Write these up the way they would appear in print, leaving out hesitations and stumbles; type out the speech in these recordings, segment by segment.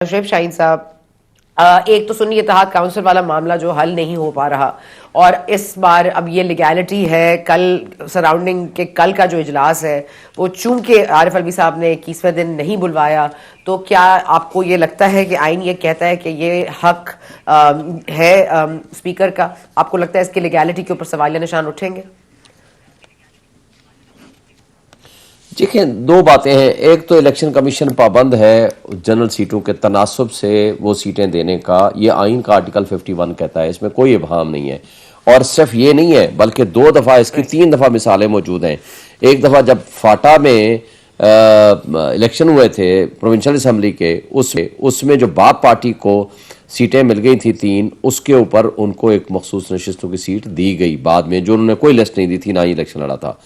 अशरफ शाहीन साहब, एक तो सुन्नी इत्तेहाद काउंसिल वाला मामला जो हल नहीं हो पा रहा और इस बार अब ये लीगैलिटी है कल सराउंडिंग के कल का जो इजलास है वो चूंकि आरिफ अलवी साहब ने 21वें दिन नहीं बुलवाया, तो क्या आपको ये लगता है कि आइन ये कहता है कि ये हक है स्पीकर का? आपको लगता है इसकी लीगैलिटी के ऊपर सवालिया निशान उठेंगे? देखिए, दो बातें हैं। एक तो इलेक्शन कमीशन पाबंद है जनरल सीटों के तनासब से वो सीटें देने का, ये आइन का आर्टिकल 51 कहता है, इसमें कोई इबहाम नहीं है। और सिर्फ ये नहीं है बल्कि 2 दफ़ा इसकी 3 दफ़ा मिसालें मौजूद हैं। एक दफ़ा जब फाटा में इलेक्शन हुए थे प्रोविंशियल असम्बली के, उसमें जो बाप पार्टी को सीटें मिल गई थी 3, उसके ऊपर उनको एक मखसूस नशिस्तों की सीट दी गई बाद में, जो उन्होंने कोई लिस्ट नहीं दी थी, ना ही इलेक्शन लड़ा था।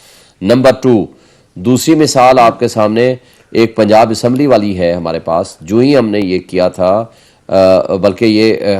नंबर 2, दूसरी मिसाल आपके सामने एक पंजाब असम्बली वाली है हमारे पास। जो ही हमने ये किया था, बल्कि ये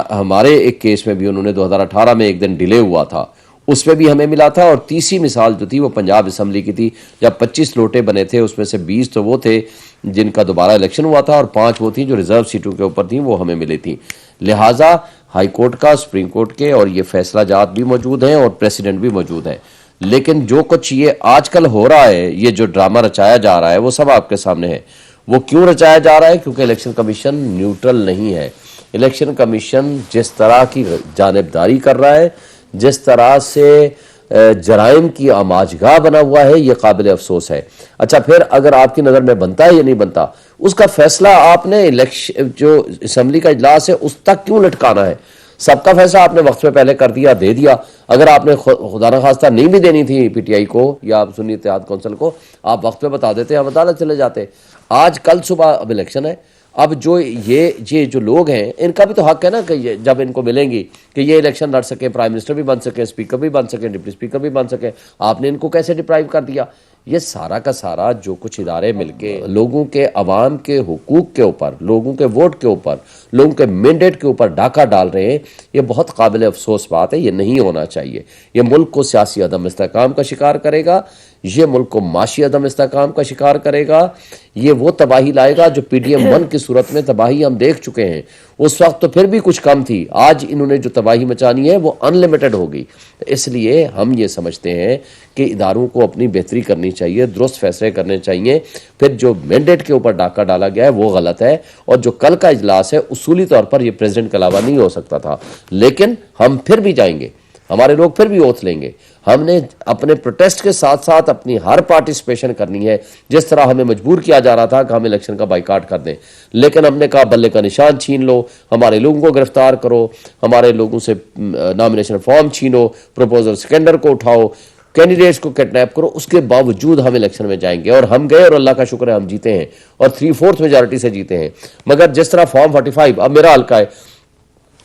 हमारे एक केस में भी उन्होंने 2018 में एक दिन डिले हुआ था, उसमें भी हमें मिला था। और तीसरी मिसाल जो थी वो पंजाब असम्बली की थी, जब 25 लोटे बने थे, उसमें से 20 तो वो थे जिनका दोबारा इलेक्शन हुआ था और 5 वो थी जो रिजर्व सीटों के ऊपर थी, वो हमें मिली थी। लिहाजा हाई कोर्ट का, सुप्रीम कोर्ट के और ये फैसला जात भी मौजूद हैं और प्रेसिडेंट भी मौजूद है। लेकिन जो कुछ ये आजकल हो रहा है, ये जो ड्रामा रचाया जा रहा है, वो सब आपके सामने है। वो क्यों रचाया जा रहा है? क्योंकि इलेक्शन कमीशन न्यूट्रल नहीं है। इलेक्शन कमीशन जिस तरह की जानिबदारी कर रहा है, जिस तरह से जराइम की आमाजगाह बना हुआ है, ये काबिल अफसोस है। अच्छा, फिर अगर आपकी नज़र में बनता है या नहीं बनता, उसका फैसला आपने इलेक्शन जो असम्बली का इजलास है उस तक क्यों लटकाना है? सबका फैसला आपने वक्त पे पहले कर दिया, दे दिया। अगर आपने खुदा न खास्ता नहीं भी देनी थी पीटीआई को या सुन्नी इत्तेहाद काउंसिल को, आप वक्त पे बता देते, हम अदालत चले जाते। आज कल सुबह अब इलेक्शन है। अब जो ये जो लोग हैं, इनका भी तो हक है ना कि जब इनको मिलेंगी कि ये इलेक्शन लड़ सके, प्राइम मिनिस्टर भी बन सके, स्पीकर भी बन सके, डिप्टी स्पीकर भी बन सके। आपने इनको कैसे डिप्राइव कर दिया? ये सारा का सारा जो कुछ इदारे मिलके लोगों के, अवाम के हुकूक के ऊपर, लोगों के वोट के ऊपर, लोगों के मैंडेट के ऊपर डाका डाल रहे हैं, ये बहुत काबिल अफसोस बात है। ये नहीं होना चाहिए। ये मुल्क को सियासी अदम इस्तेहकाम का शिकार करेगा, ये मुल्क को माशी अदम इस्तेहकाम का शिकार करेगा, ये वो तबाही लाएगा जो PDM 1 की सूरत में तबाही हम देख चुके हैं। उस वक्त तो फिर भी कुछ कम थी, आज इन्होंने जो तबाही मचानी है वो अनलिमिटेड होगी। इसलिए हम ये समझते हैं कि इदारों को अपनी बेहतरी करनी चाहिए, दुरुस्त फैसले करने चाहिए। फिर जो मैंडेट के ऊपर डाका डाला गया है वो गलत है। और जो कल का इजलास है, उसूली तौर पर ये प्रेसिडेंट के अलावा नहीं हो सकता था, लेकिन हम फिर भी जाएंगे, हमारे लोग फिर भी ओथ लेंगे। हमने अपने प्रोटेस्ट के साथ साथ अपनी हर पार्टिसिपेशन करनी है। जिस तरह हमें मजबूर किया जा रहा था कि हम इलेक्शन का बाइकाट कर दें, लेकिन हमने कहा बल्ले का निशान छीन लो, हमारे लोगों को गिरफ्तार करो, हमारे लोगों से नॉमिनेशन फॉर्म छीनो, प्रपोजल सेकेंडर को उठाओ, कैंडिडेट्स को किडनैप करो। उसके बावजूद हम इलेक्शन में जाएंगे। और हम गए और अल्लाह का शुक्र है हम जीते हैं और 3/4 मेजॉरिटी से जीते हैं। मगर जिस तरह फॉर्म 45, अब मेरा हल्का है,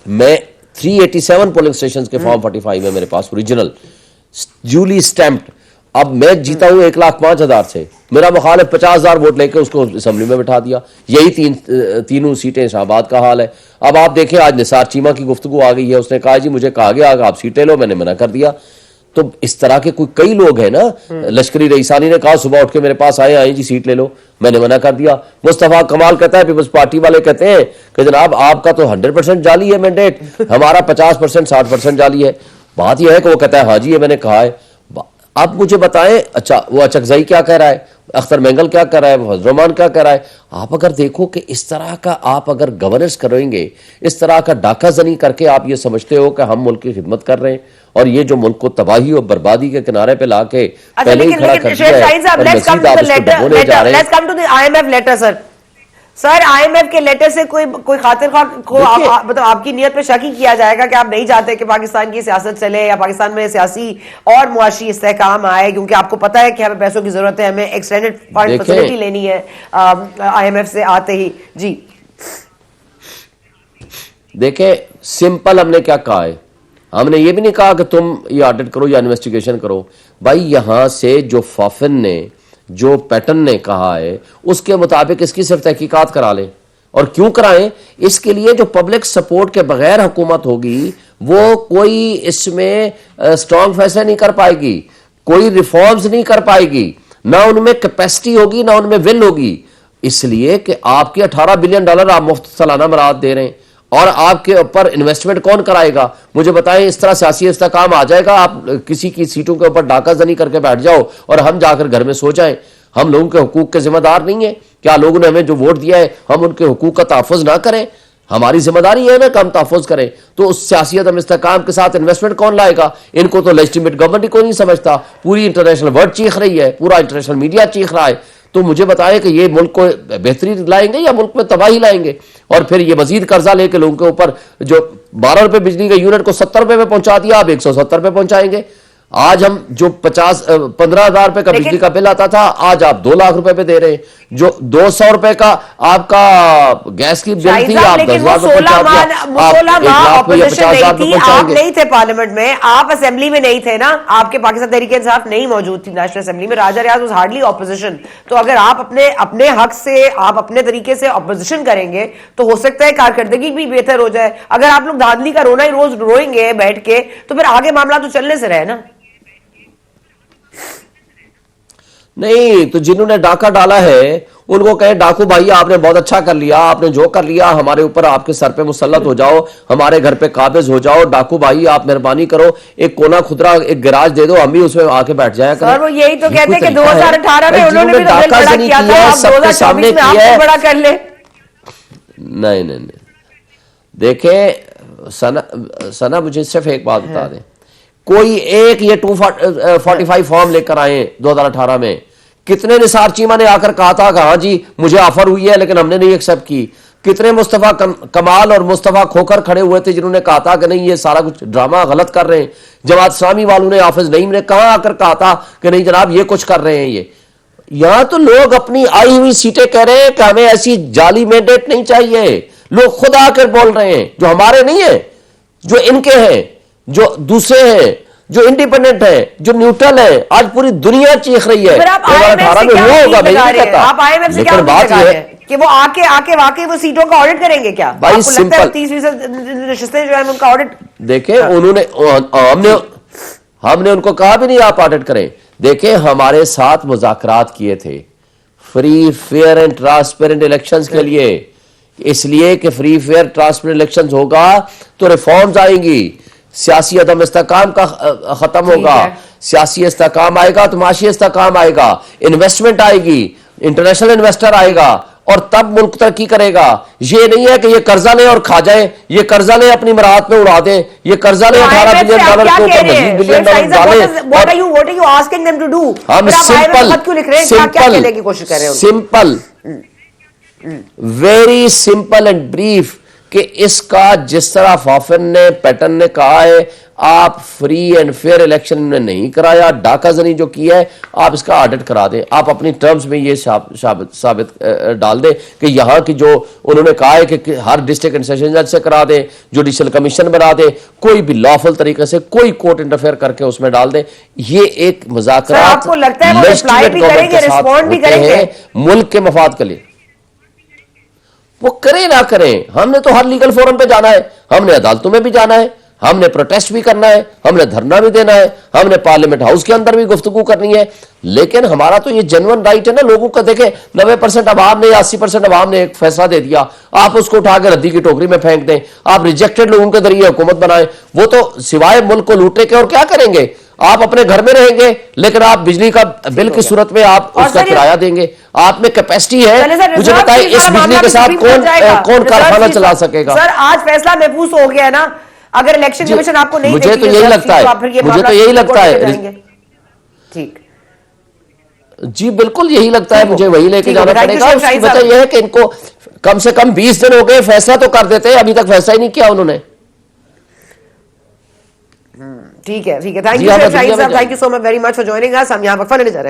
मैं 387 पोलिंग स्टेशन के फॉर्म 45 है मेरे पास, ओरिजिनल ड्यूली स्टैम्प्ड। अब मैं जीता हूं 1,05,000 से, मेरा मुखालिफ 50,000 वोट लेके उसको असम्बली में बिठा दिया। यही तीनों सीटें शाहबाद का हाल है। अब आप देखें, आज निसार चीमा की गुफ्तगू आ गई है, उसने कहा जी मुझे कहा गया आप सीटें लो, मैंने मना कर दिया। तो इस तरह के कई लोग हैं ना। लश्करी रईसानी ने कहा सुबह उठ के मेरे पास आए जी सीट ले लो, मैंने मना कर दिया। मुस्तफा कमाल कहता है, पीपल्स पार्टी वाले कहते हैं कि जनाब आपका तो 100% जाली है मैंडेट, हमारा 50% 60% जाली है। बात यह है कि वो कहता है हाँ जी ये मैंने कहा है। आप मुझे बताएं, अच्छा वो अचकजई क्या कह रहा है, अख्तर मेंगल क्या कर रहा है, फजलरहमान क्या कर रहा है। आप अगर देखो कि इस तरह का आप अगर गवर्नेंस करेंगे, इस तरह का डाका जनी करके आप ये समझते हो कि हम मुल्क की खिदमत कर रहे हैं, और ये जो मुल्क को तबाही और बर्बादी के किनारे पे लाके पहले ही खड़ा कर दिया है और मजीद आप इसको डुबोने जा रहे हैं। सर, IMF के लेटर से कोई खातिर ख्वाह को मतलब आपकी नीयत पे शक ही किया जाएगा कि आप नहीं चाहते कि पाकिस्तान की सियासत चले या पाकिस्तान में सियासी और मुआशी इस्तेहकाम आए, क्योंकि आपको पता है कि हमें पैसों की जरूरत है, हमें एक्सटेंडेड फंड फैसिलिटी लेनी है IMF से आते ही। जी देखें, सिंपल हमने क्या कहा है, हमने ये भी नहीं कहा कि तुम ये ऑडिट करो या इन्वेस्टिगेशन करो। भाई यहां से जो फाफिन ने, जो पैटर्न ने कहा है उसके मुताबिक इसकी सिर्फ तहकीकात करा लें। और क्यों कराएं? इसके लिए जो पब्लिक सपोर्ट के बगैर हुकूमत होगी वो कोई इसमें स्ट्रॉन्ग फैसले नहीं कर पाएगी, कोई रिफॉर्म्स नहीं कर पाएगी, ना उनमें कैपेसिटी होगी ना उनमें विल होगी। इसलिए कि आपके $18 बिलियन आप मुफ्त सालाना मराहत दे रहे हैं, और आपके ऊपर इन्वेस्टमेंट कौन कराएगा? मुझे बताएं, इस तरह सियासी इस्तेहकाम आ जाएगा, आप किसी की सीटों के ऊपर डाका जनी करके बैठ जाओ और हम जाकर घर में सो जाएं। हम लोगों के हुकूक के जिम्मेदार नहीं है? क्या लोगों ने हमें जो वोट दिया है हम उनके हुकूक का तहफ़्फ़ुज़ ना करें? हमारी जिम्मेदारी है ना कि हम तहफ़्फ़ुज़ करें। तो उस सियासी अदम इस्तेहकाम के साथ इन्वेस्टमेंट कौन लाएगा? इनको तो लेजिटिमेट गवर्नमेंट ही कोई नहीं समझता। पूरी इंटरनेशनल वर्ल्ड चीख रही है, पूरा इंटरनेशनल मीडिया चीख रहा है। तो मुझे बताएं कि ये मुल्क को बेहतरी लाएंगे या मुल्क में तबाही लाएंगे? और फिर ये मजीद कर्जा लेके लोगों के ऊपर जो 12 रुपए बिजली के यूनिट को 70 रुपए में पहुंचा दिया, आप 170 पे पहुंचाएंगे। आज हम जो 15,000 रुपए का बिजली का बिल आता था, आज आप 2 लाख रुपए पे दे रहे हैं। जो 200 रुपए का आपका गैस की बिल थी, आप 10,000 रुपए आप नहीं थे पार्लियामेंट में, आप असेंबली में नहीं थे ना, आपके पाकिस्तान तहरीक इंसाफ नहीं मौजूद थी नेशनल असेंबली में। राजा रियाज वाज हार्डली ऑपोजिशन। तो अगर आप अपने हक से, आप अपने तरीके से ऑपोजिशन करेंगे तो हो सकता है कारकर्दगी भी बेहतर हो जाए। अगर आप लोग धांधली का रोना ही रोज रोएंगे बैठ के, तो फिर आगे मामला तो चलने से रहे ना। नहीं तो जिन्होंने डाका डाला है उनको कहे, डाकू भाई आपने बहुत अच्छा कर लिया, आपने जो कर लिया, हमारे ऊपर आपके सर पे मुसल्लत हो जाओ, हमारे घर पे काबिज हो जाओ। डाकू भाई आप मेहरबानी करो, एक कोना खुदरा एक गैराज दे दो, हम भी उसमें आके बैठ जाया करें। वो यही तो कहते हैं कि 2018 में उन्होंने भी तो बिल बड़ा किया था, आप 2024 में आप बड़ा कर ले। नहीं, देखें सना मुझे सिर्फ एक बात बता दें, कोई एक ये 245 फॉर्म लेकर आए 2018 में, कितने निसार चीमा ने आकर कहा था कि हाँ जी मुझे ऑफर हुई है लेकिन हमने नहीं एक्सेप्ट की? कितने मुस्तफा कमाल और मुस्तफा खोखर खड़े हुए थे जिन्होंने कहा था कि नहीं ये सारा कुछ ड्रामा गलत कर रहे हैं? जमात इस्लामी वालों ने, हाफिज नईम ने कहां आकर कहा था कि नहीं जनाब ये कुछ कर रहे हैं? ये यहां तो लोग अपनी आई हुई सीटें कह रहे हैं कि हमें ऐसी जाली मैंडेट नहीं चाहिए। लोग खुद आकर बोल रहे हैं, जो हमारे नहीं है, जो इनके हैं, जो दूसरे हैं, जो इंडिपेंडेंट है, जो न्यूट्रल है। आज पूरी दुनिया चीख रही है। आप IMF से क्या बात है कि वो आके वाकई वो सीटों का ऑडिट करेंगे क्या? भाई सिंपल 30% नशिस्तें जो है उनका ऑडिट देखें। उन्होंने हमने उनको कहा भी नहीं आप ऑडिट करें। देखें हमारे साथ मुज़ाकरात किए थे free fair and transparent elections के लिए, इसलिए कि फ्री फेयर ट्रांसपेरेंट इलेक्शंस होगा तो रिफॉर्म्स आएंगी, सियासी अदम इस्तेहकाम का खत्म होगा, सियासी इस्तेहकाम आएगा तो माशी इस्तेहकाम आएगा, इन्वेस्टमेंट आएगी, इंटरनेशनल इन्वेस्टर आएगा और तब मुल्क तरक्की करेगा। ये नहीं है कि ये कर्जा ले और खा जाए, ये कर्जा ले अपनी मराहत में उड़ा दे, ये कर्जा ले $18 बिलियन के ऊपर $20 बिलियन डाले। हम simple very simple and brief कि इसका जिस तरह फाफिन ने पैटर्न ने कहा है, आप फ्री एंड फेयर इलेक्शन में नहीं कराया, डाकाजनी जो किया है, आप इसका ऑडिट करा दें। आप अपनी टर्म्स में ये साबित डाल दें कि यहाँ की जो उन्होंने कहा है कि हर डिस्ट्रिक्ट एंड सेशन जज से करा दें, जुडिशियल कमीशन बना दें, कोई भी लॉफुल तरीके से कोई कोर्ट इंटरफेयर करके उसमें डाल दें। ये एक मुज़ाकरात मुल्क के मफाद के लिए, वो करें ना करें, हमने तो हर लीगल फोरम पे जाना है, हमने अदालतों में भी जाना है, हमने प्रोटेस्ट भी करना है, हमने धरना भी देना है, हमने पार्लियामेंट हाउस के अंदर भी गुफ्तगू करनी है। लेकिन हमारा तो ये जेन्युइन राइट है ना। लोगों को देखें 90% अवाम ने, 80% अवाम ने एक फैसला दे दिया, आप उसको उठा के रद्दी की टोकरी में फेंक दें, आप रिजेक्टेड लोगों के जरिए हुकूमत बनाएं। वो तो सिवाय मुल्क को लूटने के और क्या करेंगे? आप अपने घर में रहेंगे लेकिन आप बिजली का बिल की सूरत में आप उसका किराया देंगे। आप में कैपेसिटी है, मुझे बताइए इस बिजली के साथ कौन कारखाना चला सकेगा? सर आज फैसला महफूज हो गया ना, अगर इलेक्शन कमीशन आपको नहीं मुझे तो यही लगता है, मुझे तो यही लगता है। ठीक जी बिल्कुल यही लगता है, मुझे वही लेके जाना पड़ेगा। उसकी वजह यह है कि इनको कम से कम 20 दिन हो गए, फैसला तो कर देते हैं, अभी तक फैसला ही नहीं किया उन्होंने। ठीक है, thank you sir, thank you so much very much for joining us. हम यहाँ वक्फा लेने जा रहे हैं।